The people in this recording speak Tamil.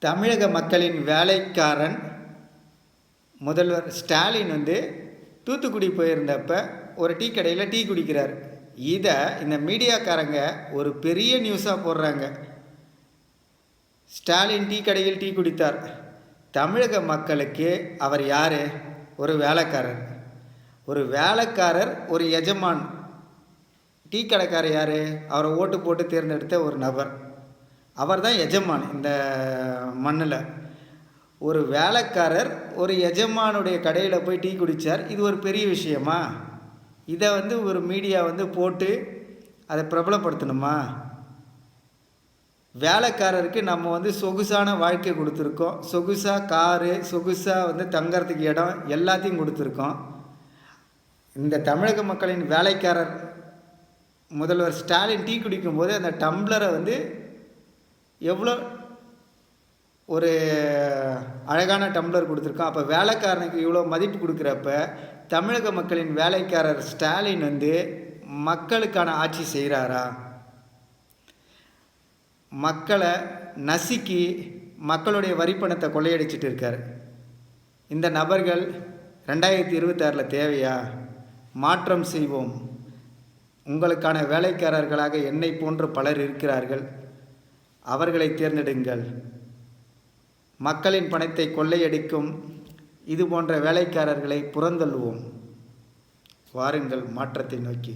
தமிழக மக்களின் வேலைக்காரன் முதல்வர் ஸ்டாலின் தூத்துக்குடி போயிருந்தப்ப ஒரு டீ கடையில் டீ குடிக்கிறார். இதை இந்த மீடியாக்காரங்க ஒரு பெரிய நியூஸாக போடுறாங்க. ஸ்டாலின் டீ கடையில் டீ குடித்தார். தமிழக மக்களுக்கு அவர் யார்? ஒரு வேலைக்காரர். ஒரு வேலைக்காரர், ஒரு எஜமான். டீ கடைக்காரர் யார்? அவரை ஓட்டு போட்டு தேர்ந்தெடுத்த ஒரு நபர். அவர் தான் எஜமான் இந்த மண்ணில். ஒரு வேலைக்காரர் ஒரு எஜமானுடைய கடையில் போய் டீ குடித்தார். இது ஒரு பெரிய விஷயமா? இதை ஒரு மீடியா போட்டு அதை பிரபலப்படுத்தணுமா? வேலைக்காரருக்கு நம்ம சொகுசான வாழ்க்கை கொடுத்துருக்கோம். சொகுசாக காரு, சொகுசாக தங்கறதுக்கு இடம் எல்லாத்தையும் கொடுத்துருக்கோம். இந்த தமிழக மக்களின் வேலைக்காரர் முதல்வர் ஸ்டாலின் டீ குடிக்கும்போது அந்த டம்ளரை எவ்வளோ ஒரு அழகான டம்ளர் கொடுத்துருக்கோம். அப்போ வேலைக்காரனுக்கு இவ்வளோ மதிப்பு கொடுக்குறப்ப தமிழக மக்களின் வேலைக்காரர் ஸ்டாலின் மக்களுக்கான ஆட்சி செய்கிறாரா? மக்களை நசுக்கி மக்களுடைய வரிப்பணத்தை கொள்ளையடிச்சிட்டு இருக்கார். இந்த நபர்கள் 2026 தேவையா? மாற்றம் செய்வோம். உங்களுக்கான வேலைக்காரர்களாக என்னை போன்ற பலர் இருக்கிறார்கள். அவர்களை தேர்ந்தெடுங்கள். மக்களின் பணத்தை கொள்ளையடிக்கும் இது போன்ற வேலைக்காரர்களை புறந்தள்ளுவோம். வாருங்கள் மாற்றத்தை நோக்கி.